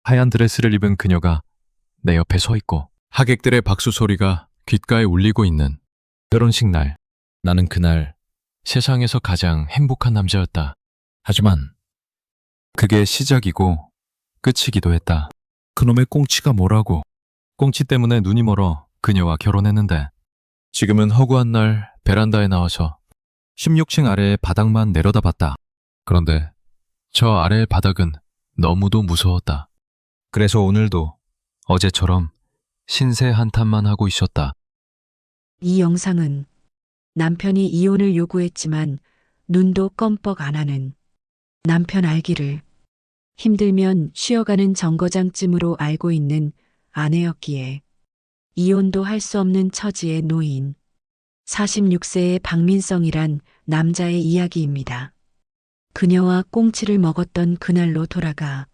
하얀 드레스를 입은 그녀가 내 옆에 서 있고 하객들의 박수 소리가 귓가에 울리고 있는 결혼식 날. 나는 그날 세상에서 가장 행복한 남자였다. 하지만 그게 시작이고 끝이기도 했다. 그놈의 꽁치가 뭐라고. 꽁치 때문에 눈이 멀어 그녀와 결혼했는데 지금은 허구한 날 베란다에 나와서 16층 아래의 바닥만 내려다봤다. 그런데 저 아래의 바닥은 너무도 무서웠다. 그래서 오늘도 어제처럼 신세 한탄만 하고 있었다. 이 영상은 남편이 이혼을 요구했지만 눈도 껌뻑 안 하는 남편 알기를 힘들면 쉬어가는 정거장쯤으로 알고 있는 아내였기에 이혼도 할 수 없는 처지의 노인 46세의 박민성이란 남자의 이야기입니다. 그녀와 꽁치를 먹었던 그날로 돌아가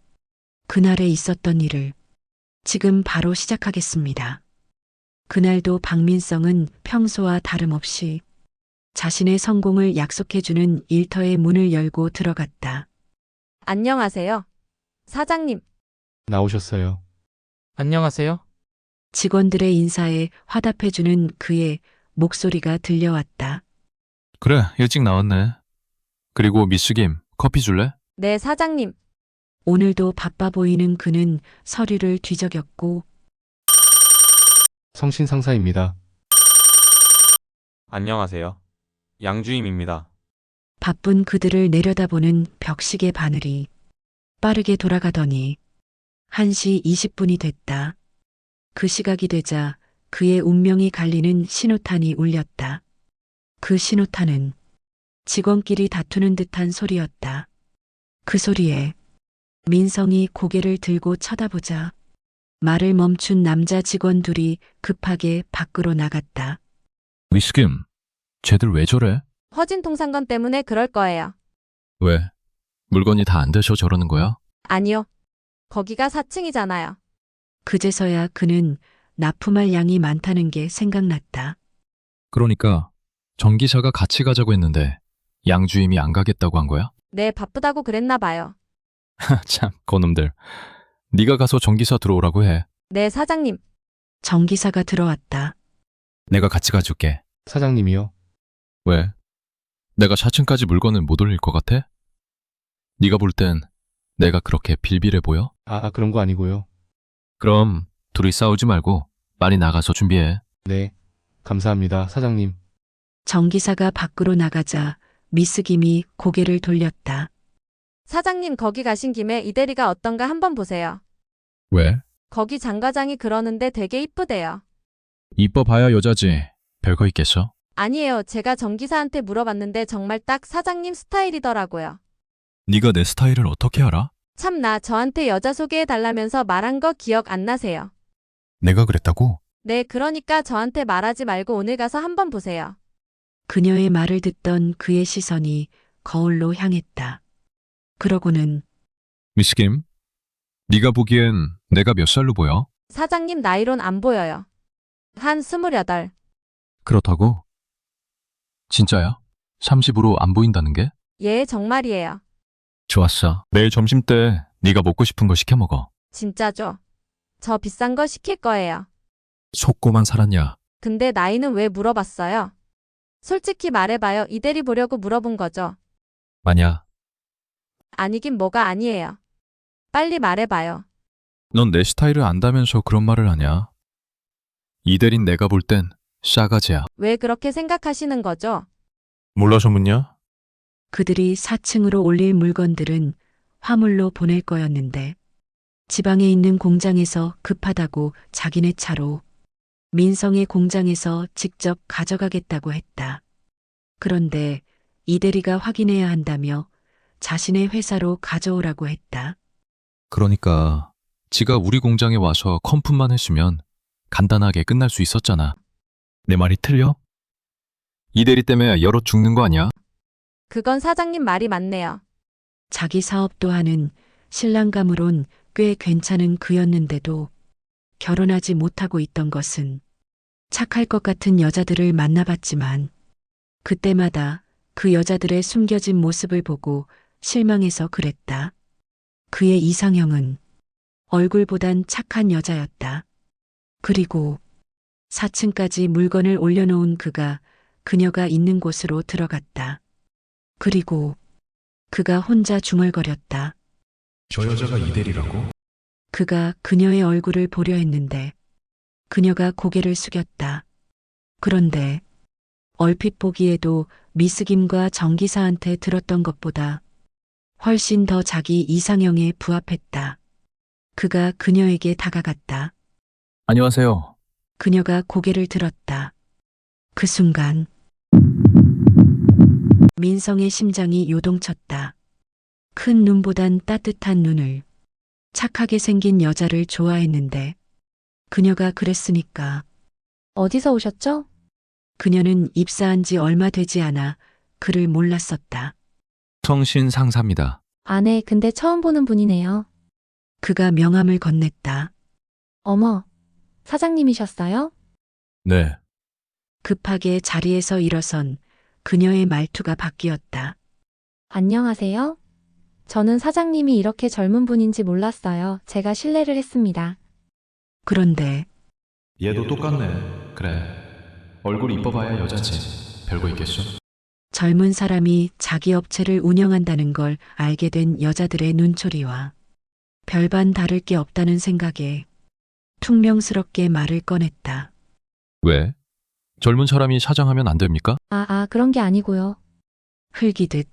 그날에 있었던 일을 지금 바로 시작하겠습니다. 그날도 박민성은 평소와 다름없이 자신의 성공을 약속해주는 일터의 문을 열고 들어갔다. 안녕하세요. 사장님. 나오셨어요. 안녕하세요. 직원들의 인사에 화답해주는 그의 목소리가 들려왔다. 그래, 일찍 나왔네. 그리고 미스 김, 커피 줄래? 네, 사장님. 오늘도 바빠 보이는 그는 서류를 뒤적였고 성신상사입니다. 안녕하세요. 양주임입니다. 바쁜 그들을 내려다보는 벽시계 바늘이 빠르게 돌아가더니 1시 20분이 됐다. 그 시각이 되자 그의 운명이 갈리는 신호탄이 울렸다. 그 신호탄은 직원끼리 다투는 듯한 소리였다. 그 소리에 민성이 고개를 들고 쳐다보자 말을 멈춘 남자 직원 둘이 급하게 밖으로 나갔다. 미스 김, 쟤들 왜 저래? 허진 통상건 때문에 그럴 거예요. 왜? 물건이 다 안 돼서 저러는 거야? 아니요. 거기가 4층이잖아요. 그제서야 그는 납품할 양이 많다는 게 생각났다. 그러니까 전기사가 같이 가자고 했는데 양주임이 안 가겠다고 한 거야? 네, 바쁘다고 그랬나 봐요. 참, 그놈들. 네가 가서 전기사 들어오라고 해. 네, 사장님. 전기사가 들어왔다. 내가 같이 가줄게. 사장님이요. 왜? 내가 4층까지 물건을 못 올릴 것 같아? 네가 볼 땐 내가 그렇게 빌빌해 보여? 그런 거 아니고요. 그럼 둘이 싸우지 말고 빨리 나가서 준비해. 네. 감사합니다, 사장님. 전기사가 밖으로 나가자 미스 김이 고개를 돌렸다. 사장님 거기 가신 김에 이 대리가 어떤가 한번 보세요. 왜? 거기 장과장이 그러는데 되게 이쁘대요. 이뻐 봐야 여자지. 별거 있겠어? 아니에요. 제가 정기사한테 물어봤는데 정말 딱 사장님 스타일이더라고요. 네가 내 스타일을 어떻게 알아? 참나 저한테 여자 소개해달라면서 말한 거 기억 안 나세요? 내가 그랬다고? 네, 그러니까 저한테 말하지 말고 오늘 가서 한번 보세요. 그녀의 말을 듣던 그의 시선이 거울로 향했다. 그러고는 미스 김, 네가 보기엔 내가 몇 살로 보여? 사장님 나이론 안 보여요. 한 28. 그렇다고? 진짜야? 30으로 안 보인다는 게? 예, 정말이에요. 좋았어. 내일 점심 때 네가 먹고 싶은 거 시켜 먹어. 진짜죠? 저 비싼 거 시킬 거예요. 속고만 살았냐? 근데 나이는 왜 물어봤어요? 솔직히 말해봐요. 이 대리 보려고 물어본 거죠? 마냐, 아니긴 뭐가 아니에요. 빨리 말해봐요. 넌 내 스타일을 안다면서 그런 말을 하냐? 이대린 내가 볼 땐 싸가지야. 왜 그렇게 생각하시는 거죠? 몰라서 묻냐? 그들이 4층으로 올릴 물건들은 화물로 보낼 거였는데 지방에 있는 공장에서 급하다고 자기네 차로 민성의 공장에서 직접 가져가겠다고 했다. 그런데 이대리가 확인해야 한다며 자신의 회사로 가져오라고 했다. 그러니까 지가 우리 공장에 와서 컴품만 했으면 간단하게 끝날 수 있었잖아. 내 말이 틀려? 이대리 때문에 여럿 죽는 거 아니야? 그건 사장님 말이 맞네요. 자기 사업도 하는 신랑감으론 꽤 괜찮은 그였는데도 결혼하지 못하고 있던 것은 착할 것 같은 여자들을 만나봤지만 그때마다 그 여자들의 숨겨진 모습을 보고 실망해서 그랬다. 그의 이상형은 얼굴보단 착한 여자였다. 그리고 4층까지 물건을 올려놓은 그가 그녀가 있는 곳으로 들어갔다. 그리고 그가 혼자 중얼거렸다. 저 여자가 이대리라고? 그가 그녀의 얼굴을 보려 했는데 그녀가 고개를 숙였다. 그런데 얼핏 보기에도 미스김과 정기사한테 들었던 것보다 훨씬 더 자기 이상형에 부합했다. 그가 그녀에게 다가갔다. 안녕하세요. 그녀가 고개를 들었다. 그 순간 민성의 심장이 요동쳤다. 큰 눈보단 따뜻한 눈을, 착하게 생긴 여자를 좋아했는데 그녀가 그랬으니까. 어디서 오셨죠? 그녀는 입사한 지 얼마 되지 않아 그를 몰랐었다. 성신 상사입니다. 아네, 근데 처음 보는 분이네요. 그가 명함을 건넸다. 어머, 사장님이셨어요? 네. 급하게 자리에서 일어선 그녀의 말투가 바뀌었다. 안녕하세요. 저는 사장님이 이렇게 젊은 분인지 몰랐어요. 제가 실례를 했습니다. 그런데 얘도 똑같네. 그래. 얼굴 이뻐봐야 여자지. 별거 있겠어? 젊은 사람이 자기 업체를 운영한다는 걸 알게 된 여자들의 눈초리와 별반 다를 게 없다는 생각에 퉁명스럽게 말을 꺼냈다. 왜? 젊은 사람이 사장하면 안 됩니까? 그런 게 아니고요. 흘기듯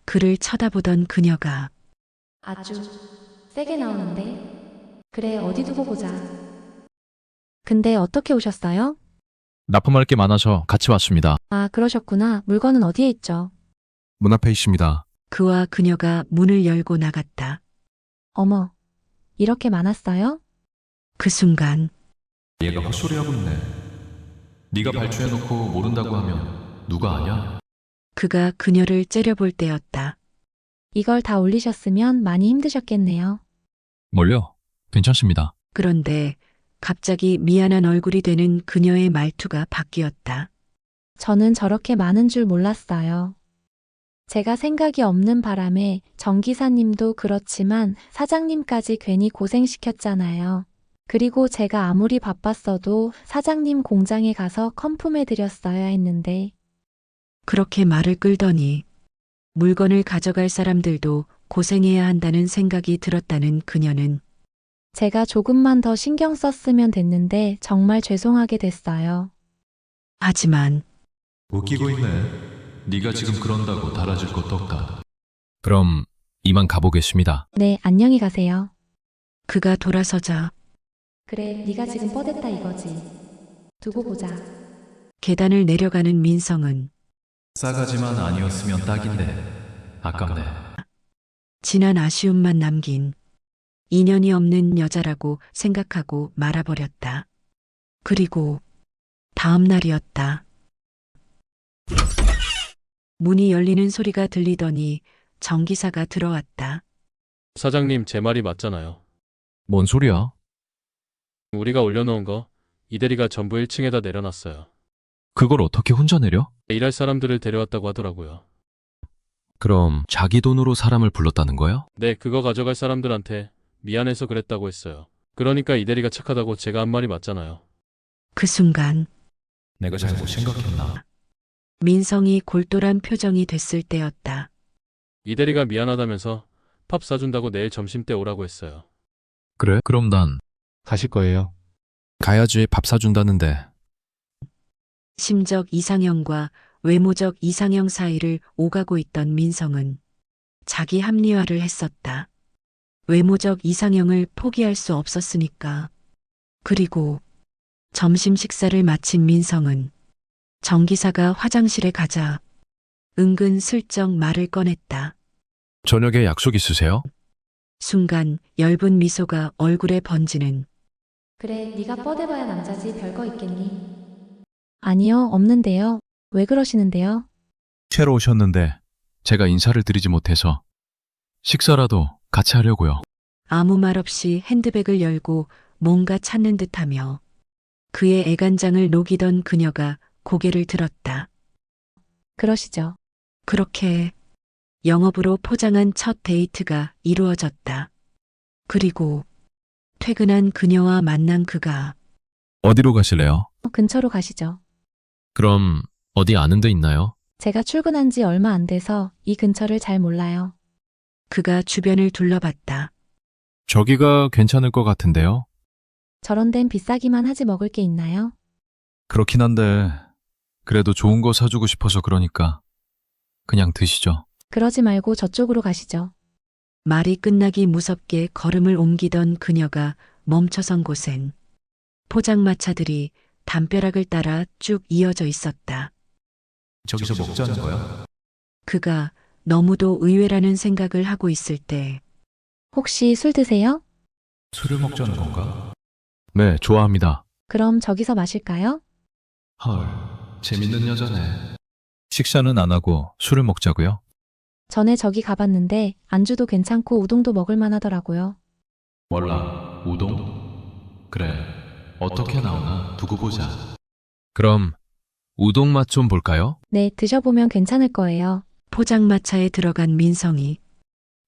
그를 쳐다보던 그녀가 아주 세게 나오는데. 그래, 어디 두고 보자. 근데 어떻게 오셨어요? 납품할 게 많아서 같이 왔습니다. 그러셨구나. 물건은 어디에 있죠? 문 앞에 있습니다. 그와 그녀가 문을 열고 나갔다. 어머, 이렇게 많았어요? 그 순간 얘가 헛소리하고 있네. 네가 발주해놓고 모른다고 하면 누가 아냐? 그가 그녀를 째려볼 때였다. 이걸 다 올리셨으면 많이 힘드셨겠네요. 뭘요? 괜찮습니다. 그런데 갑자기 미안한 얼굴이 되는 그녀의 말투가 바뀌었다. 저는 저렇게 많은 줄 몰랐어요. 제가 생각이 없는 바람에 정 기사님도 그렇지만 사장님까지 괜히 고생시켰잖아요. 그리고 제가 아무리 바빴어도 사장님 공장에 가서 컨펌해드렸어야 했는데. 그렇게 말을 끌더니 물건을 가져갈 사람들도 고생해야 한다는 생각이 들었다는 그녀는 제가 조금만 더 신경 썼으면 됐는데 정말 죄송하게 됐어요. 하지만 웃기고 있네. 네가 지금 그런다고 달라질 것도 없다. 그럼 이만 가보겠습니다. 네, 안녕히 가세요. 그가 돌아서자 그래, 네가 지금 뻗었다 이거지. 두고 보자. 계단을 내려가는 민성은 싸가지만 아니었으면 딱인데 아깝네. 지난 아쉬움만 남긴 인연이 없는 여자라고 생각하고 말아버렸다. 그리고 다음 날이었다. 문이 열리는 소리가 들리더니 정기사가 들어왔다. 사장님, 제 말이 맞잖아요. 뭔 소리야? 우리가 올려놓은 거 이대리가 전부 1층에다 내려놨어요. 그걸 어떻게 혼자 내려? 일할 사람들을 데려왔다고 하더라고요. 그럼 자기 돈으로 사람을 불렀다는 거야? 네, 그거 가져갈 사람들한테 미안해서 그랬다고 했어요. 그러니까 이대리가 착하다고 제가 한 말이 맞잖아요. 그 순간 내가 잘못 생각했나? 민성이 골똘한 표정이 됐을 때였다. 이대리가 미안하다면서 팝 사준다고 내일 점심때 오라고 했어요. 그래? 그럼 난 가실 거예요? 가야지. 밥 사준다는데. 심적 이상형과 외모적 이상형 사이를 오가고 있던 민성은 자기 합리화를 했었다. 외모적 이상형을 포기할 수 없었으니까. 그리고 점심 식사를 마친 민성은 정기사가 화장실에 가자 은근 슬쩍 말을 꺼냈다. 저녁에 약속 있으세요? 순간 엷은 미소가 얼굴에 번지는 그래, 네가 뻗어봐야 남자지 별거 있겠니? 아니요, 없는데요. 왜 그러시는데요? 새로 오셨는데 제가 인사를 드리지 못해서 식사라도 같이 하려고요. 아무 말 없이 핸드백을 열고 뭔가 찾는 듯하며 그의 애간장을 녹이던 그녀가 고개를 들었다. 그러시죠. 그렇게 영업으로 포장한 첫 데이트가 이루어졌다. 그리고 퇴근한 그녀와 만난 그가 어디로 가실래요? 근처로 가시죠. 그럼 어디 아는 데 있나요? 제가 출근한 지 얼마 안 돼서 이 근처를 잘 몰라요. 그가 주변을 둘러봤다. 저기가 괜찮을 것 같은데요? 저런 데는 비싸기만 하지 먹을 게 있나요? 그렇긴 한데 그래도 좋은 거 사주고 싶어서 그러니까 그냥 드시죠. 그러지 말고 저쪽으로 가시죠. 말이 끝나기 무섭게 걸음을 옮기던 그녀가 멈춰선 곳엔 포장마차들이 담벼락을 따라 쭉 이어져 있었다. 저기서 먹자는 거야? 그가 너무도 의외라는 생각을 하고 있을 때 혹시 술 드세요? 술을 먹자는 건가? 네, 좋아합니다. 그럼 저기서 마실까요? 헐, 재밌는 여자네. 식사는 안 하고 술을 먹자고요? 전에 저기 가봤는데 안주도 괜찮고 우동도 먹을 만하더라고요. 몰라, 우동? 그래, 어떻게 나오나 두고 보자. 그럼 우동 맛 좀 볼까요? 네, 드셔보면 괜찮을 거예요. 포장마차에 들어간 민성이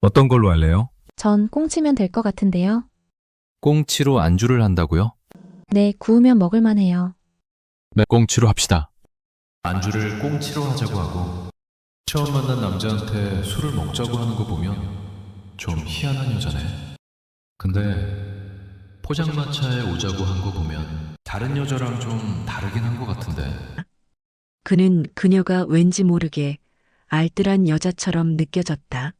어떤 걸로 할래요? 전 꽁치면 될 것 같은데요. 꽁치로 안주를 한다고요? 네, 구우면 먹을 만해요. 네, 꽁치로 합시다. 안주를 꽁치로 하자고 하고 처음 만난 남자한테 술을 먹자고 하는 거 보면 좀 희한한 여자네. 근데 포장마차에 오자고 한 거 보면 다른 여자랑 좀 다르긴 한 것 같은데. 그는 그녀가 왠지 모르게 알뜰한 여자처럼 느껴졌다.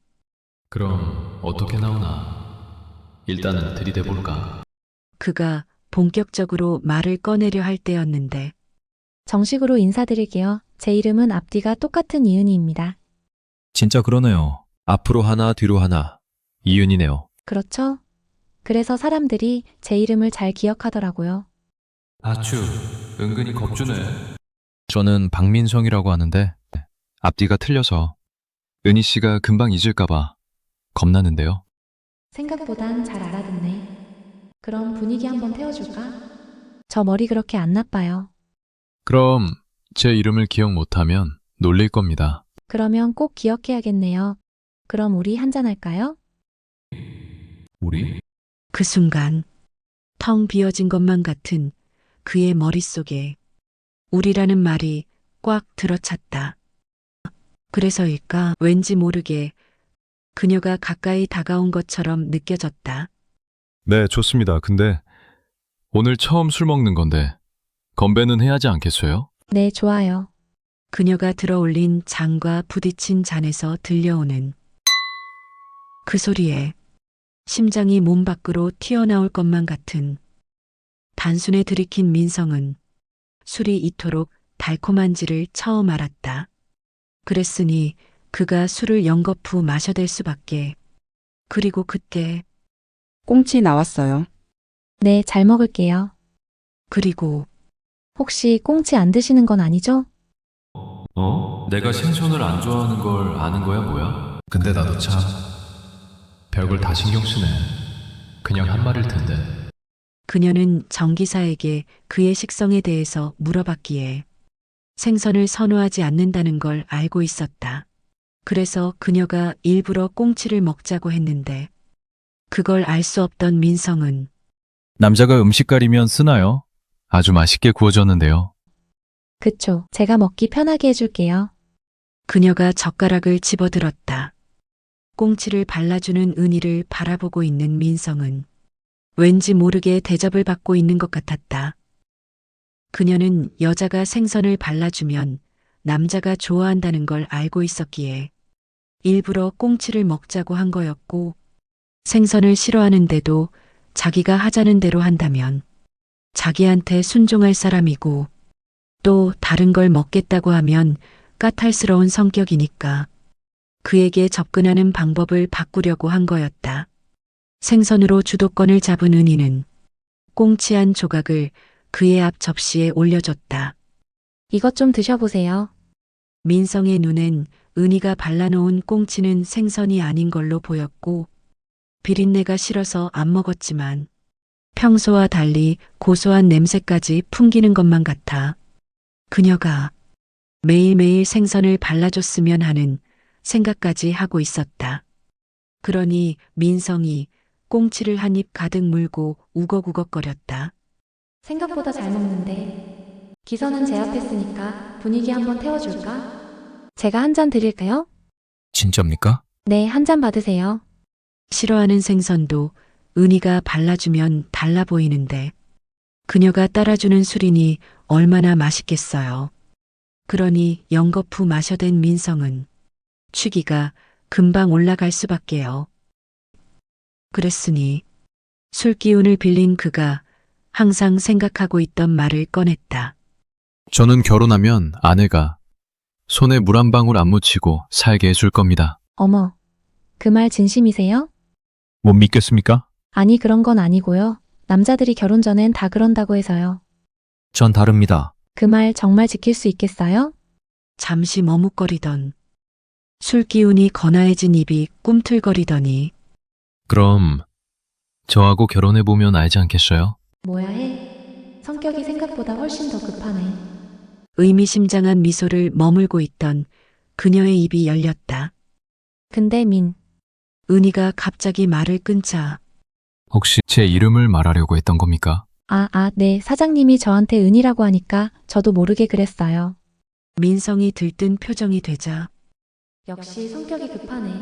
그럼 어떻게 나오나? 일단은 들이대 볼까? 그가 본격적으로 말을 꺼내려 할 때였는데 정식으로 인사드릴게요. 제 이름은 앞뒤가 똑같은 이은희입니다. 진짜 그러네요. 앞으로 하나 뒤로 하나. 이윤이네요. 그렇죠? 그래서 사람들이 제 이름을 잘 기억하더라고요. 아추, 은근히 겁주네. 저는 박민성이라고 하는데 앞뒤가 틀려서 은희 씨가 금방 잊을까봐 겁나는데요. 생각보단 잘 알아듣네. 그럼 분위기 한번 태워줄까? 저 머리 그렇게 안 나빠요. 그럼 제 이름을 기억 못하면 놀릴 겁니다. 그러면 꼭 기억해야겠네요. 그럼 우리 한잔 할까요? 우리? 그 순간 텅 비어진 것만 같은 그의 머릿속에 우리라는 말이 꽉 들어찼다. 그래서일까 왠지 모르게 그녀가 가까이 다가온 것처럼 느껴졌다. 네, 좋습니다. 근데 오늘 처음 술 먹는 건데 건배는 해야지 않겠어요? 네, 좋아요. 그녀가 들어올린 잔과 부딪힌 잔에서 들려오는 그 소리에 심장이 몸 밖으로 튀어나올 것만 같은 단순에 들이킨 민성은 술이 이토록 달콤한지를 처음 알았다. 그랬으니 그가 술을 연거푸 마셔댈 수밖에. 그리고 그때 꽁치 나왔어요. 네, 잘 먹을게요. 그리고 혹시 꽁치 안 드시는 건 아니죠? 내가 생선을 안 좋아하는 걸 아는 거야, 뭐야? 근데 나도 참 별걸 다 신경 쓰네. 그냥 한 말일 텐데. 그녀는 정기사에게 그의 식성에 대해서 물어봤기에 생선을 선호하지 않는다는 걸 알고 있었다. 그래서 그녀가 일부러 꽁치를 먹자고 했는데 그걸 알 수 없던 민성은 남자가 음식 가리면 쓰나요? 아주 맛있게 구워졌는데요. 그쵸. 제가 먹기 편하게 해줄게요. 그녀가 젓가락을 집어들었다. 꽁치를 발라주는 은희를 바라보고 있는 민성은 왠지 모르게 대접을 받고 있는 것 같았다. 그녀는 여자가 생선을 발라주면 남자가 좋아한다는 걸 알고 있었기에 일부러 꽁치를 먹자고 한 거였고 생선을 싫어하는데도 자기가 하자는 대로 한다면 자기한테 순종할 사람이고 또 다른 걸 먹겠다고 하면 까탈스러운 성격이니까 그에게 접근하는 방법을 바꾸려고 한 거였다. 생선으로 주도권을 잡은 은희는 꽁치 한 조각을 그의 앞 접시에 올려줬다. 이것 좀 드셔보세요. 민성의 눈엔 은희가 발라놓은 꽁치는 생선이 아닌 걸로 보였고 비린내가 싫어서 안 먹었지만 평소와 달리 고소한 냄새까지 풍기는 것만 같아 그녀가 매일매일 생선을 발라줬으면 하는 생각까지 하고 있었다. 그러니 민성이 꽁치를 한 입 가득 물고 우걱우걱거렸다. 생각보다 잘 먹는데. 기선은 제압했으니까 분위기 한번 태워줄까? 제가 한 잔 드릴까요? 진짜입니까? 네, 한 잔 받으세요. 싫어하는 생선도 은희가 발라주면 달라 보이는데 그녀가 따라주는 술이니 얼마나 맛있겠어요. 그러니 연거푸 마셔댄 민성은 취기가 금방 올라갈 수밖에요. 그랬으니 술 기운을 빌린 그가 항상 생각하고 있던 말을 꺼냈다. 저는 결혼하면 아내가 손에 물 한 방울 안 묻히고 살게 해줄 겁니다. 어머, 그 말 진심이세요? 못 믿겠습니까? 아니, 그런 건 아니고요. 남자들이 결혼 전엔 다 그런다고 해서요. 전 다릅니다. 그 말 정말 지킬 수 있겠어요? 잠시 머뭇거리던 술 기운이 거나해진 입이 꿈틀거리더니 그럼 저하고 결혼해보면 알지 않겠어요? 뭐야 해? 성격이 생각보다 훨씬 더 급하네. 의미심장한 미소를 머물고 있던 그녀의 입이 열렸다. 근데 은희가 갑자기 말을 끊자 혹시 제 이름을 말하려고 했던 겁니까? 네, 사장님이 저한테 은이라고 하니까 저도 모르게 그랬어요. 민성이 들뜬 표정이 되자 역시 성격이 급하네.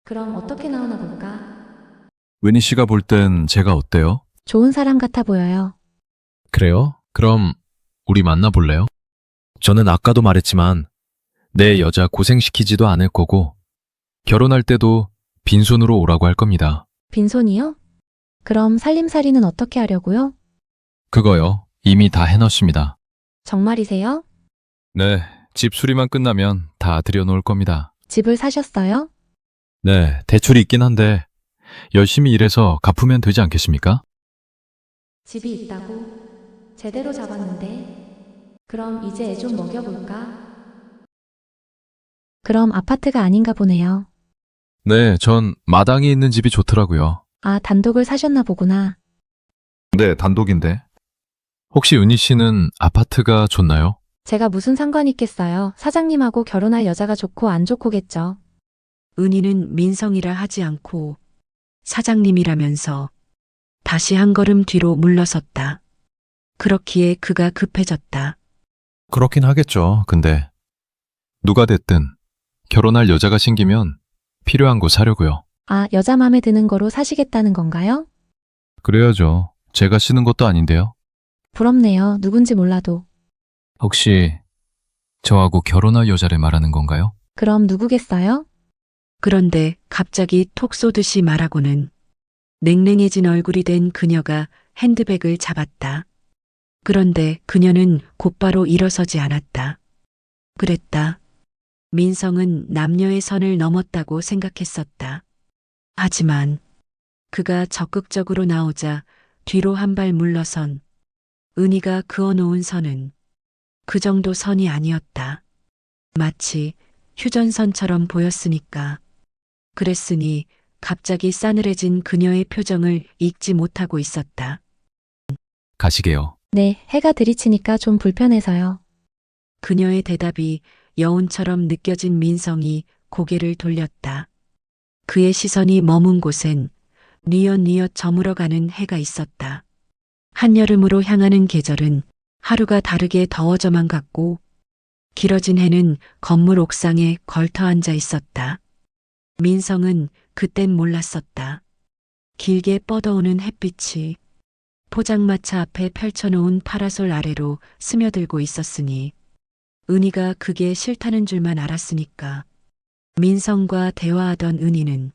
그럼 어떻게 나오나 볼까? 은희 씨가 볼 땐 제가 어때요? 좋은 사람 같아 보여요. 그래요? 그럼 우리 만나볼래요? 저는 아까도 말했지만 내 여자 고생시키지도 않을 거고 결혼할 때도 빈손으로 오라고 할 겁니다. 빈손이요? 그럼 살림살이는 어떻게 하려고요? 그거요. 이미 다 해놨습니다. 정말이세요? 네, 집 수리만 끝나면 다 들여놓을 겁니다. 집을 사셨어요? 네, 대출이 있긴 한데 열심히 일해서 갚으면 되지 않겠습니까? 집이 있다고? 제대로 잡았는데. 그럼 이제 애 좀 먹여볼까? 그럼 아파트가 아닌가 보네요. 네, 전 마당이 있는 집이 좋더라고요. 단독을 사셨나 보구나. 네, 단독인데. 혹시 은희 씨는 아파트가 좋나요? 제가 무슨 상관이 있겠어요. 사장님하고 결혼할 여자가 좋고 안 좋고겠죠. 은희는 민성이라 하지 않고 사장님이라면서 다시 한 걸음 뒤로 물러섰다. 그렇기에 그가 급해졌다. 그렇긴 하겠죠. 근데 누가 됐든 결혼할 여자가 생기면 필요한 거 사려고요. 여자 맘에 드는 거로 사시겠다는 건가요? 그래야죠. 제가 쓰는 것도 아닌데요. 부럽네요. 누군지 몰라도. 혹시 저하고 결혼할 여자를 말하는 건가요? 그럼 누구겠어요? 그런데 갑자기 톡 쏘듯이 말하고는 냉랭해진 얼굴이 된 그녀가 핸드백을 잡았다. 그런데 그녀는 곧바로 일어서지 않았다. 그랬다. 민성은 남녀의 선을 넘었다고 생각했었다. 하지만 그가 적극적으로 나오자 뒤로 한 발 물러선 은희가 그어놓은 선은 그 정도 선이 아니었다. 마치 휴전선처럼 보였으니까. 그랬으니 갑자기 싸늘해진 그녀의 표정을 읽지 못하고 있었다. 가시게요. 네, 해가 들이치니까 좀 불편해서요. 그녀의 대답이 여운처럼 느껴진 민성이 고개를 돌렸다. 그의 시선이 머문 곳엔 뉘엿뉘엿 저물어가는 해가 있었다. 한여름으로 향하는 계절은 하루가 다르게 더워져만 갔고 길어진 해는 건물 옥상에 걸터 앉아 있었다. 민성은 그땐 몰랐었다. 길게 뻗어오는 햇빛이 포장마차 앞에 펼쳐놓은 파라솔 아래로 스며들고 있었으니 은희가 그게 싫다는 줄만 알았으니까. 민성과 대화하던 은희는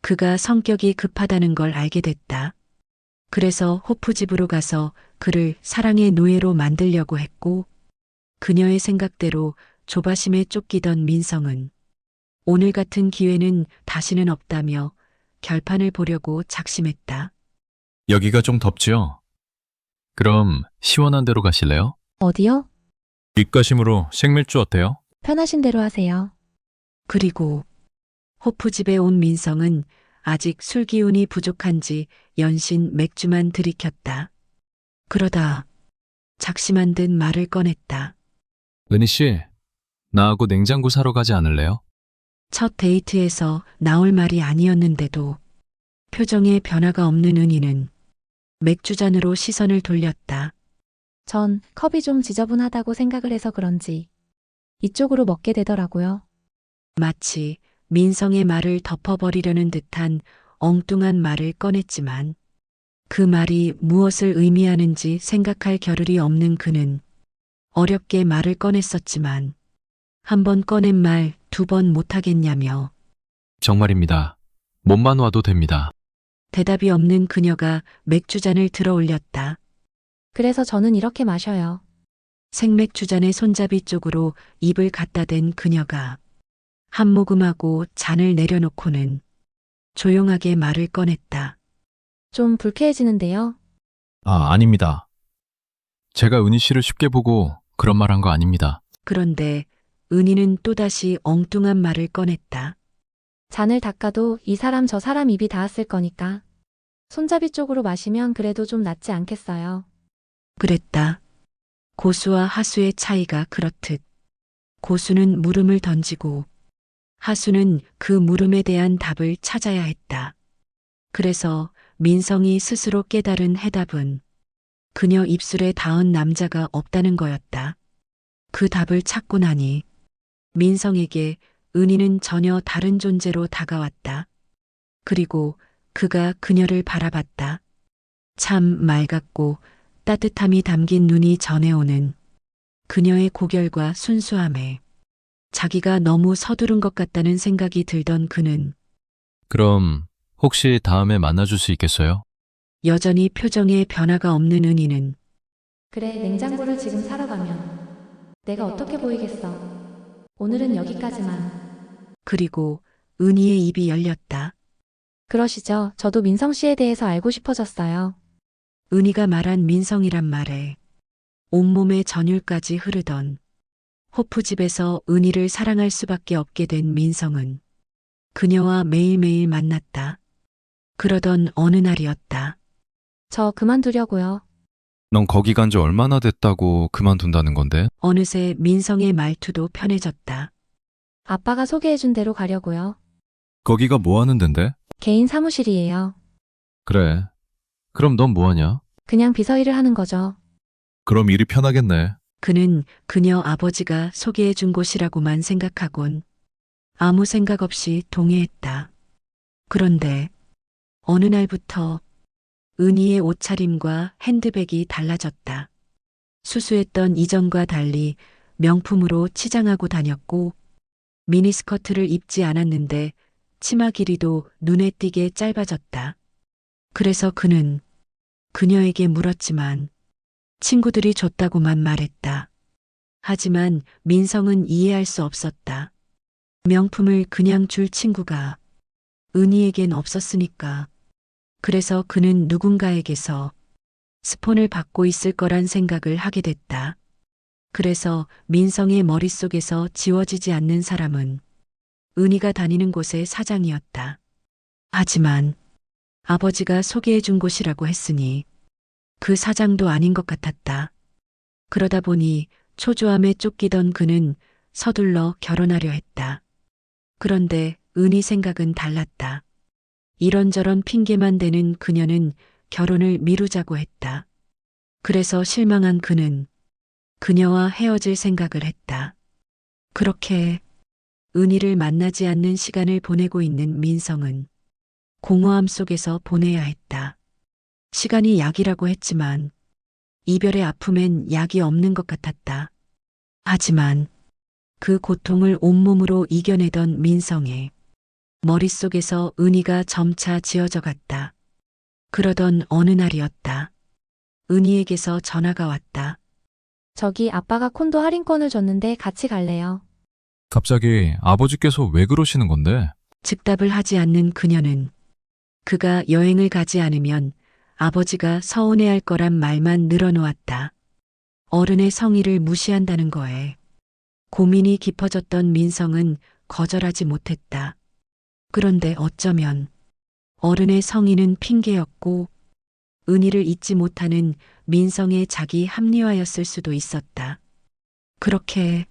그가 성격이 급하다는 걸 알게 됐다. 그래서 호프집으로 가서 그를 사랑의 노예로 만들려고 했고 그녀의 생각대로 조바심에 쫓기던 민성은 오늘 같은 기회는 다시는 없다며 결판을 보려고 작심했다. 여기가 좀 덥지요? 그럼 시원한 데로 가실래요? 어디요? 입가심으로 생맥주 어때요? 편하신 대로 하세요. 그리고 호프집에 온 민성은 아직 술 기운이 부족한지 연신 맥주만 들이켰다. 그러다 작심한 듯 말을 꺼냈다. 은희 씨, 나하고 냉장고 사러 가지 않을래요? 첫 데이트에서 나올 말이 아니었는데도 표정에 변화가 없는 은희는 맥주잔으로 시선을 돌렸다. 전 컵이 좀 지저분하다고 생각을 해서 그런지 이쪽으로 먹게 되더라고요. 마치 민성의 말을 덮어버리려는 듯한 엉뚱한 말을 꺼냈지만 그 말이 무엇을 의미하는지 생각할 겨를이 없는 그는 어렵게 말을 꺼냈었지만 한 번 꺼낸 말 2번 못하겠냐며 정말입니다. 몸만 와도 됩니다. 대답이 없는 그녀가 맥주잔을 들어 올렸다. 그래서 저는 이렇게 마셔요. 생맥주잔의 손잡이 쪽으로 입을 갖다 댄 그녀가 한 모금하고 잔을 내려놓고는 조용하게 말을 꺼냈다. 좀 불쾌해지는데요. 아닙니다. 제가 은희 씨를 쉽게 보고 그런 말 한 거 아닙니다. 그런데 은희는 또다시 엉뚱한 말을 꺼냈다. 잔을 닦아도 이 사람 저 사람 입이 닿았을 거니까 손잡이 쪽으로 마시면 그래도 좀 낫지 않겠어요. 그랬다. 고수와 하수의 차이가 그렇듯 고수는 물음을 던지고 하수는 그 물음에 대한 답을 찾아야 했다. 그래서 민성이 스스로 깨달은 해답은 그녀 입술에 닿은 남자가 없다는 거였다. 그 답을 찾고 나니 민성에게 은희는 전혀 다른 존재로 다가왔다. 그리고 그가 그녀를 바라봤다. 참 맑았고 따뜻함이 담긴 눈이 전해오는 그녀의 고결과 순수함에 자기가 너무 서두른 것 같다는 생각이 들던 그는 그럼 혹시 다음에 만나줄 수 있겠어요? 여전히 표정에 변화가 없는 은희는 그래, 냉장고를 지금 사러 가면 내가 어떻게 보이겠어. 오늘은 여기까지만. 그리고 은희의 입이 열렸다. 그러시죠. 저도 민성 씨에 대해서 알고 싶어졌어요. 은희가 말한 민성이란 말에 온몸에 전율까지 흐르던 호프집에서 은희를 사랑할 수밖에 없게 된 민성은 그녀와 매일매일 만났다. 그러던 어느 날이었다. 저 그만두려고요. 넌 거기 간 지 얼마나 됐다고 그만둔다는 건데? 어느새 민성의 말투도 편해졌다. 아빠가 소개해준 대로 가려고요. 거기가 뭐 하는 덴데? 개인 사무실이에요. 그래. 그럼 넌 뭐 하냐? 그냥 비서 일을 하는 거죠. 그럼 일이 편하겠네. 그는 그녀 아버지가 소개해 준 곳이라고만 생각하곤 아무 생각 없이 동의했다. 그런데 어느 날부터 은희의 옷차림과 핸드백이 달라졌다. 수수했던 이전과 달리 명품으로 치장하고 다녔고 미니스커트를 입지 않았는데 치마 길이도 눈에 띄게 짧아졌다. 그래서 그는 그녀에게 물었지만 친구들이 줬다고만 말했다. 하지만 민성은 이해할 수 없었다. 명품을 그냥 줄 친구가 은희에겐 없었으니까. 그래서 그는 누군가에게서 스폰을 받고 있을 거란 생각을 하게 됐다. 그래서 민성의 머릿속에서 지워지지 않는 사람은 은희가 다니는 곳의 사장이었다. 하지만 아버지가 소개해 준 곳이라고 했으니 그 사장도 아닌 것 같았다. 그러다 보니 초조함에 쫓기던 그는 서둘러 결혼하려 했다. 그런데 은희 생각은 달랐다. 이런저런 핑계만 대는 그녀는 결혼을 미루자고 했다. 그래서 실망한 그는 그녀와 헤어질 생각을 했다. 그렇게 은희를 만나지 않는 시간을 보내고 있는 민성은 공허함 속에서 보내야 했다. 시간이 약이라고 했지만 이별의 아픔엔 약이 없는 것 같았다. 하지만 그 고통을 온몸으로 이겨내던 민성의 머릿속에서 은희가 점차 지어져 갔다. 그러던 어느 날이었다. 은희에게서 전화가 왔다. 저기 아빠가 콘도 할인권을 줬는데 같이 갈래요. 갑자기 아버지께서 왜 그러시는 건데? 즉답을 하지 않는 그녀는 그가 여행을 가지 않으면 아버지가 서운해할 거란 말만 늘어놓았다. 어른의 성의를 무시한다는 거에 고민이 깊어졌던 민성은 거절하지 못했다. 그런데 어쩌면 어른의 성의는 핑계였고 은희를 잊지 못하는 민성의 자기 합리화였을 수도 있었다. 그렇게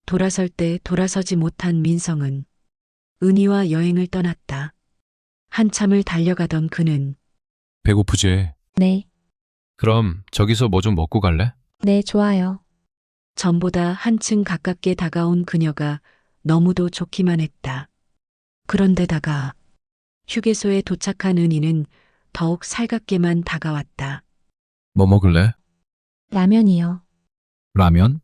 돌아설 때 돌아서지 못한 민성은 은희와 여행을 떠났다. 한참을 달려가던 그는 배고프지? 네, 그럼 저기서 뭐 좀 먹고 갈래? 네, 좋아요. 전보다 한층 가깝게 다가온 그녀가 너무도 좋기만 했다. 그런데다가 휴게소에 도착한 은희는 더욱 살갑게만 다가왔다. 뭐 먹을래? 라면이요. 라면?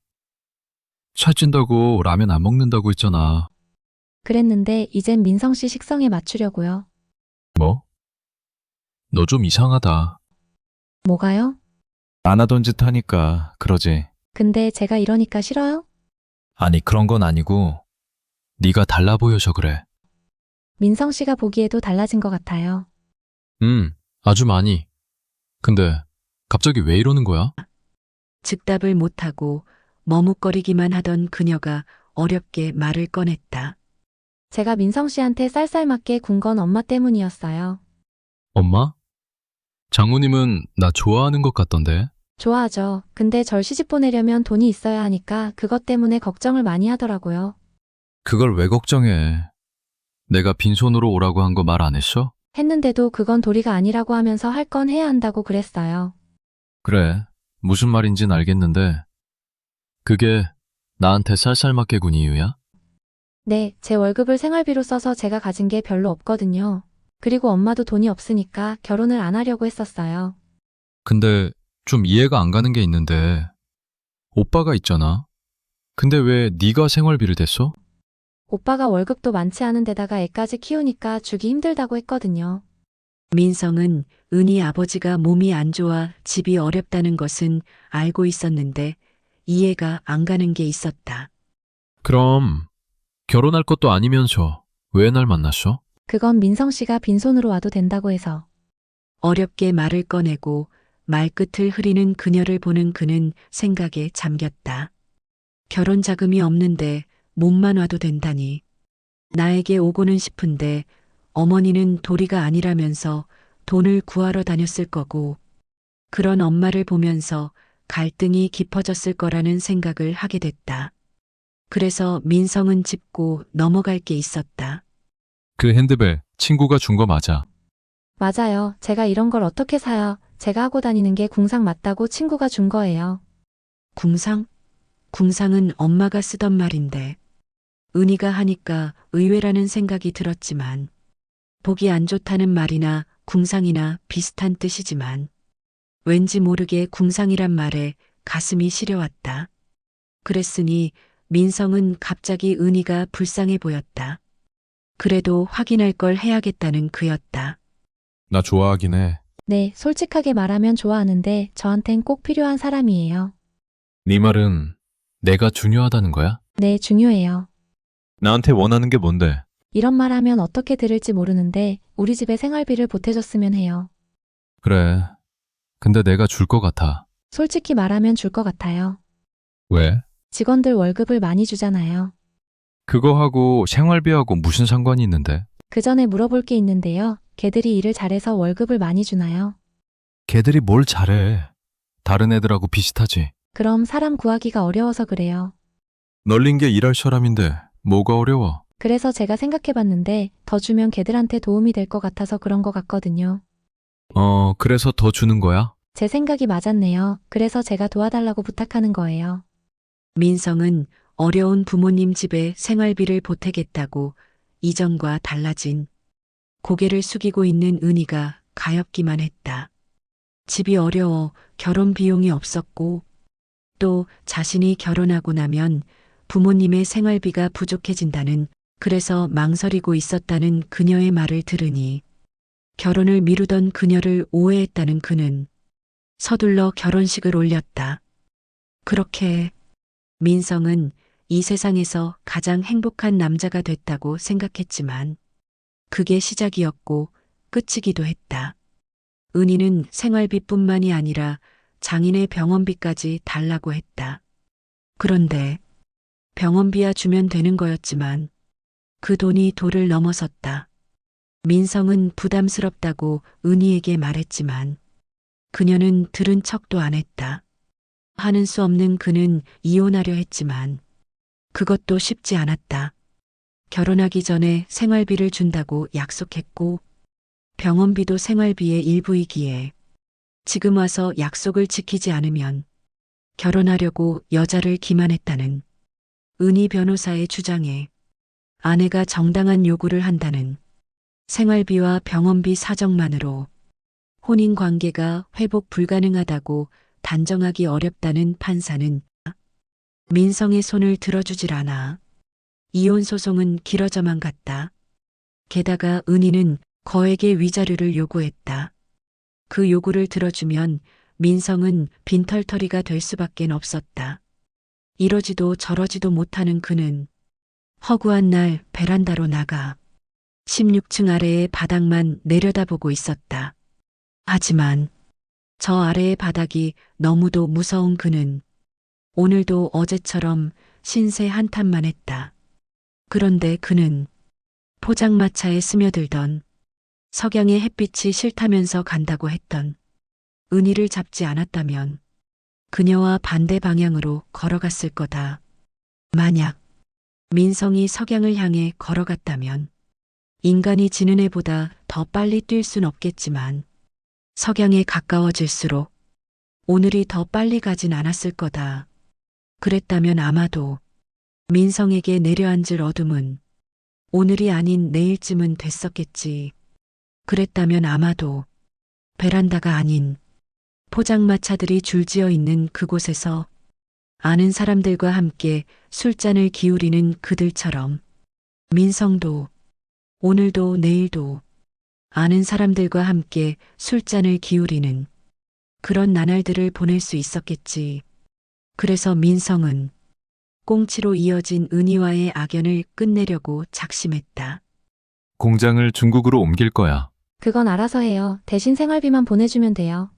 살찐다고 라면 안 먹는다고 했잖아. 그랬는데 이젠 민성 씨 식성에 맞추려고요. 뭐? 너 좀 이상하다. 뭐가요? 안 하던 짓 하니까 그러지. 근데 제가 이러니까 싫어요? 아니 그런 건 아니고 네가 달라 보여서 그래. 민성 씨가 보기에도 달라진 것 같아요. 아주 많이. 근데 갑자기 왜 이러는 거야? 즉답을 못하고 머뭇거리기만 하던 그녀가 어렵게 말을 꺼냈다. 제가 민성 씨한테 쌀쌀맞게 군 건 엄마 때문이었어요. 엄마? 장모님은 나 좋아하는 것 같던데. 좋아하죠. 근데 절 시집 보내려면 돈이 있어야 하니까 그것 때문에 걱정을 많이 하더라고요. 그걸 왜 걱정해? 내가 빈손으로 오라고 한 거 말 안 했어? 했는데도 그건 도리가 아니라고 하면서 할 건 해야 한다고 그랬어요. 그래. 무슨 말인진 알겠는데 그게 나한테 쌀쌀맞게 군 이유야? 네, 제 월급을 생활비로 써서 제가 가진 게 별로 없거든요. 그리고 엄마도 돈이 없으니까 결혼을 안 하려고 했었어요. 근데 좀 이해가 안 가는 게 있는데 오빠가 있잖아. 근데 왜 네가 생활비를 댔어? 오빠가 월급도 많지 않은 데다가 애까지 키우니까 주기 힘들다고 했거든요. 민성은 은희 아버지가 몸이 안 좋아 집이 어렵다는 것은 알고 있었는데 이해가 안 가는 게 있었다. 그럼 결혼할 것도 아니면서 왜 날 만났어? 그건 민성 씨가 빈손으로 와도 된다고 해서. 어렵게 말을 꺼내고 말끝을 흐리는 그녀를 보는 그는 생각에 잠겼다. 결혼 자금이 없는데 몸만 와도 된다니. 나에게 오고는 싶은데 어머니는 도리가 아니라면서 돈을 구하러 다녔을 거고 그런 엄마를 보면서 갈등이 깊어졌을 거라는 생각을 하게 됐다. 그래서 민성은 짚고 넘어갈 게 있었다. 그 핸드백 친구가 준 거 맞아. 맞아요. 제가 이런 걸 어떻게 사요? 제가 하고 다니는 게 궁상 맞다고 친구가 준 거예요. 궁상? 궁상은 엄마가 쓰던 말인데 은희가 하니까 의외라는 생각이 들었지만 보기 안 좋다는 말이나 궁상이나 비슷한 뜻이지만 왠지 모르게 궁상이란 말에 가슴이 시려왔다. 그랬으니 민성은 갑자기 은희가 불쌍해 보였다. 그래도 확인할 걸 해야겠다는 그였다. 나 좋아하긴 해. 네, 솔직하게 말하면 좋아하는데 저한텐 꼭 필요한 사람이에요. 네 말은 내가 중요하다는 거야? 네, 중요해요. 나한테 원하는 게 뭔데? 이런 말 하면 어떻게 들을지 모르는데 우리 집에 생활비를 보태줬으면 해요. 그래. 근데 내가 줄 것 같아. 솔직히 말하면 줄 것 같아요. 왜? 직원들 월급을 많이 주잖아요. 그거하고 생활비하고 무슨 상관이 있는데? 그 전에 물어볼 게 있는데요. 걔들이 일을 잘해서 월급을 많이 주나요? 걔들이 뭘 잘해. 다른 애들하고 비슷하지. 그럼 사람 구하기가 어려워서 그래요. 널린 게 일할 사람인데 뭐가 어려워? 그래서 제가 생각해봤는데 더 주면 걔들한테 도움이 될 것 같아서 그런 것 같거든요. 그래서 더 주는 거야? 제 생각이 맞았네요. 그래서 제가 도와달라고 부탁하는 거예요. 민성은 어려운 부모님 집에 생활비를 보태겠다고 이전과 달라진 고개를 숙이고 있는 은희가 가엾기만 했다. 집이 어려워 결혼 비용이 없었고 또 자신이 결혼하고 나면 부모님의 생활비가 부족해진다는 그래서 망설이고 있었다는 그녀의 말을 들으니 결혼을 미루던 그녀를 오해했다는 그는 서둘러 결혼식을 올렸다. 그렇게 민성은 이 세상에서 가장 행복한 남자가 됐다고 생각했지만 그게 시작이었고 끝이기도 했다. 은희는 생활비뿐만이 아니라 장인의 병원비까지 달라고 했다. 그런데 병원비야 주면 되는 거였지만 그 돈이 도를 넘어섰다. 민성은 부담스럽다고 은희에게 말했지만 그녀는 들은 척도 안 했다. 하는 수 없는 그는 이혼하려 했지만 그것도 쉽지 않았다. 결혼하기 전에 생활비를 준다고 약속했고 병원비도 생활비의 일부이기에 지금 와서 약속을 지키지 않으면 결혼하려고 여자를 기만했다는 은희 변호사의 주장에 아내가 정당한 요구를 한다는 생활비와 병원비 사정만으로 혼인 관계가 회복 불가능하다고 단정하기 어렵다는 판사는 민성의 손을 들어주질 않아 이혼 소송은 길어져만 갔다. 게다가 은희는 거액의 위자료를 요구했다. 그 요구를 들어주면 민성은 빈털터리가 될 수밖엔 없었다. 이러지도 저러지도 못하는 그는 허구한 날 베란다로 나가 16층 아래의 바닥만 내려다보고 있었다. 하지만 저 아래의 바닥이 너무도 무서운 그는 오늘도 어제처럼 신세 한탄만 했다. 그런데 그는 포장마차에 스며들던 석양의 햇빛이 싫다면서 간다고 했던 은희를 잡지 않았다면 그녀와 반대 방향으로 걸어갔을 거다. 만약 민성이 석양을 향해 걸어갔다면 인간이 지는 애보다 더 빨리 뛸 순 없겠지만 석양에 가까워질수록 오늘이 더 빨리 가진 않았을 거다. 그랬다면 아마도 민성에게 내려앉을 어둠은 오늘이 아닌 내일쯤은 됐었겠지. 그랬다면 아마도 베란다가 아닌 포장마차들이 줄지어 있는 그곳에서 아는 사람들과 함께 술잔을 기울이는 그들처럼 민성도 오늘도 내일도 아는 사람들과 함께 술잔을 기울이는 그런 나날들을 보낼 수 있었겠지. 그래서 민성은 꽁치로 이어진 은희와의 악연을 끝내려고 작심했다. 공장을 중국으로 옮길 거야. 그건 알아서 해요. 대신 생활비만 보내주면 돼요.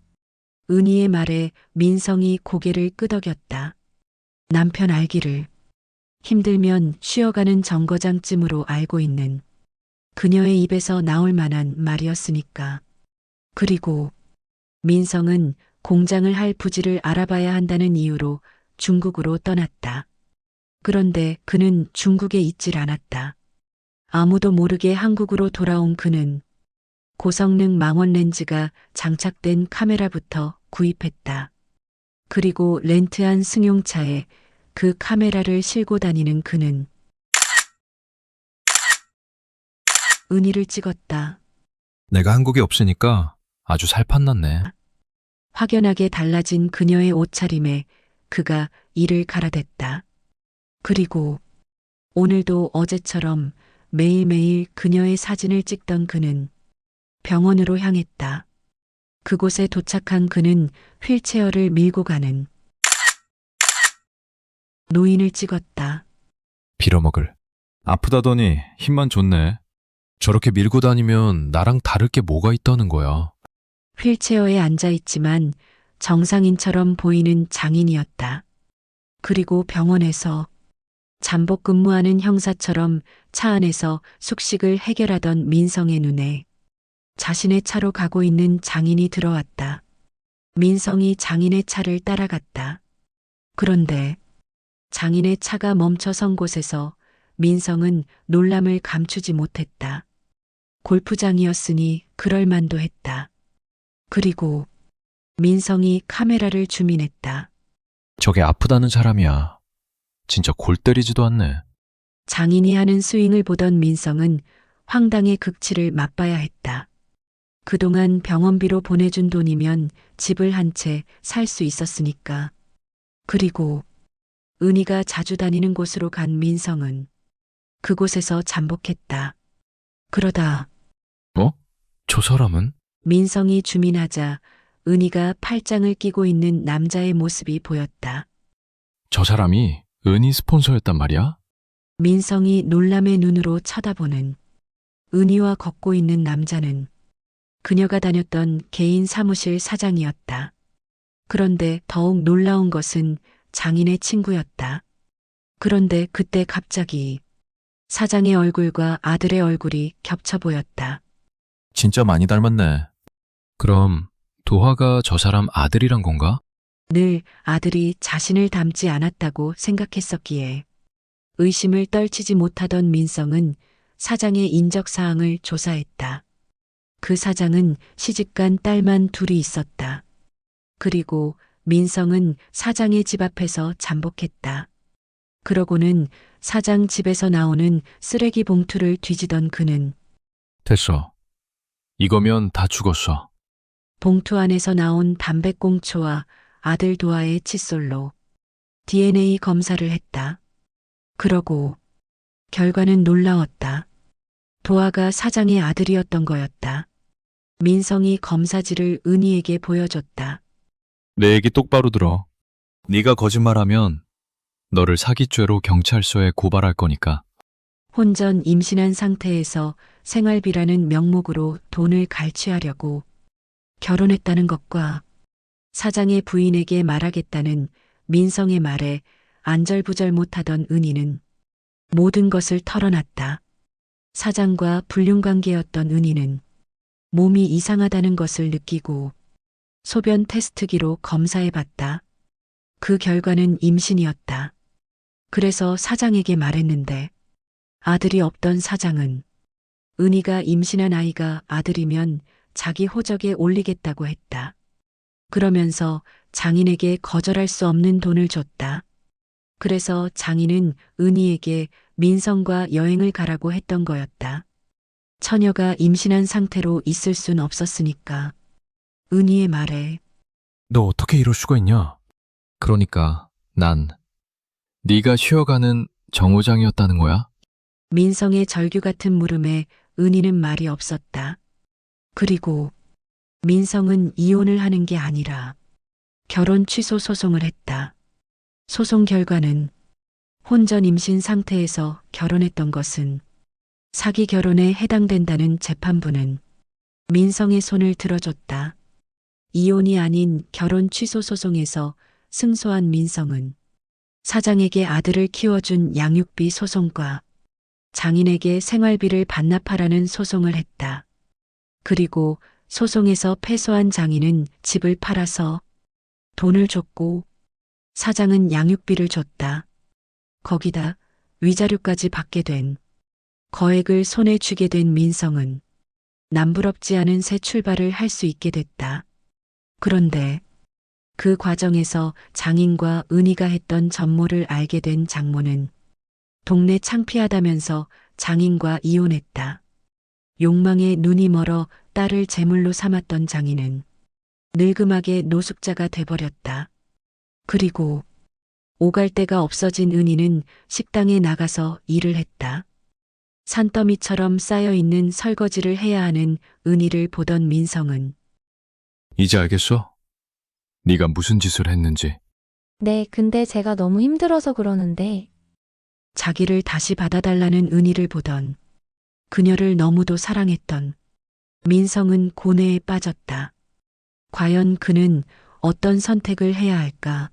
은희의 말에 민성이 고개를 끄덕였다. 남편 알기를 힘들면 쉬어가는 정거장쯤으로 알고 있는 그녀의 입에서 나올 만한 말이었으니까. 그리고 민성은 공장을 할 부지를 알아봐야 한다는 이유로 중국으로 떠났다. 그런데 그는 중국에 있질 않았다. 아무도 모르게 한국으로 돌아온 그는 고성능 망원 렌즈가 장착된 카메라부터 구입했다. 그리고 렌트한 승용차에 그 카메라를 싣고 다니는 그는 은희를 찍었다. 내가 한국에 없으니까 아주 살판났네. 확연하게 달라진 그녀의 옷차림에 그가 이를 갈아댔다. 그리고 오늘도 어제처럼 매일매일 그녀의 사진을 찍던 그는 병원으로 향했다. 그곳에 도착한 그는 휠체어를 밀고 가는 노인을 찍었다. 빌어먹을. 아프다더니 힘만 좋네. 저렇게 밀고 다니면 나랑 다를 게 뭐가 있다는 거야. 휠체어에 앉아 있지만 정상인처럼 보이는 장인이었다. 그리고 병원에서 잠복 근무하는 형사처럼 차 안에서 숙식을 해결하던 민성의 눈에 자신의 차로 가고 있는 장인이 들어왔다. 민성이 장인의 차를 따라갔다. 그런데 장인의 차가 멈춰 선 곳에서 민성은 놀람을 감추지 못했다. 골프장이었으니 그럴 만도 했다. 그리고 민성이 카메라를 줌인했다. 저게 아프다는 사람이야. 진짜 골 때리지도 않네. 장인이 하는 스윙을 보던 민성은 황당의 극치를 맛봐야 했다. 그동안 병원비로 보내준 돈이면 집을 한 채 살 수 있었으니까. 그리고 은희가 자주 다니는 곳으로 간 민성은 그곳에서 잠복했다. 그러다 저 사람은? 민성이 주민하자 은희가 팔짱을 끼고 있는 남자의 모습이 보였다. 저 사람이 은희 스폰서였단 말이야? 민성이 놀람의 눈으로 쳐다보는 은희와 걷고 있는 남자는 그녀가 다녔던 개인 사무실 사장이었다. 그런데 더욱 놀라운 것은 장인의 친구였다. 그런데 그때 갑자기 사장의 얼굴과 아들의 얼굴이 겹쳐 보였다. 진짜 많이 닮았네. 그럼 도화가 저 사람 아들이란 건가? 늘 아들이 자신을 닮지 않았다고 생각했었기에 의심을 떨치지 못하던 민성은 사장의 인적사항을 조사했다. 그 사장은 시집간 딸만 둘이 있었다. 그리고 민성은 사장의 집 앞에서 잠복했다. 그러고는 사장 집에서 나오는 쓰레기 봉투를 뒤지던 그는 됐어. 이거면 다 죽었어. 봉투 안에서 나온 담배꽁초와 아들 도아의 칫솔로 DNA 검사를 했다. 그러고 결과는 놀라웠다. 도아가 사장의 아들이었던 거였다. 민성이 검사지를 은희에게 보여줬다. 내 얘기 똑바로 들어. 네가 거짓말하면 너를 사기죄로 경찰서에 고발할 거니까. 혼전 임신한 상태에서 생활비라는 명목으로 돈을 갈취하려고 결혼했다는 것과 사장의 부인에게 말하겠다는 민성의 말에 안절부절 못하던 은희는 모든 것을 털어놨다. 사장과 불륜관계였던 은희는 몸이 이상하다는 것을 느끼고 소변 테스트기로 검사해봤다. 그 결과는 임신이었다. 그래서 사장에게 말했는데 아들이 없던 사장은 은희가 임신한 아이가 아들이면 자기 호적에 올리겠다고 했다. 그러면서 장인에게 거절할 수 없는 돈을 줬다. 그래서 장인은 은희에게 민성과 여행을 가라고 했던 거였다. 처녀가 임신한 상태로 있을 순 없었으니까. 은희의 말에 너 어떻게 이럴 수가 있냐? 그러니까 난 네가 쉬어가는 정호장이었다는 거야? 민성의 절규 같은 물음에 은희는 말이 없었다. 그리고 민성은 이혼을 하는 게 아니라 결혼 취소 소송을 했다. 소송 결과는 혼전 임신 상태에서 결혼했던 것은 사기 결혼에 해당된다는 재판부는 민성의 손을 들어줬다. 이혼이 아닌 결혼 취소 소송에서 승소한 민성은 사장에게 아들을 키워준 양육비 소송과 장인에게 생활비를 반납하라는 소송을 했다. 그리고 소송에서 패소한 장인은 집을 팔아서 돈을 줬고 사장은 양육비를 줬다. 거기다 위자료까지 받게 된 거액을 손에 쥐게 된 민성은 남부럽지 않은 새 출발을 할 수 있게 됐다. 그런데 그 과정에서 장인과 은희가 했던 전모를 알게 된 장모는 동네 창피하다면서 장인과 이혼했다. 욕망에 눈이 멀어 딸을 제물로 삼았던 장인은 늙음하게 노숙자가 돼버렸다. 그리고 오갈 데가 없어진 은희는 식당에 나가서 일을 했다. 산더미처럼 쌓여있는 설거지를 해야 하는 은희를 보던 민성은 이제 알겠어? 네가 무슨 짓을 했는지. 네, 근데 제가 너무 힘들어서 그러는데 자기를 다시 받아달라는 은희를 보던 그녀를 너무도 사랑했던 민성은 고뇌에 빠졌다. 과연 그는 어떤 선택을 해야 할까?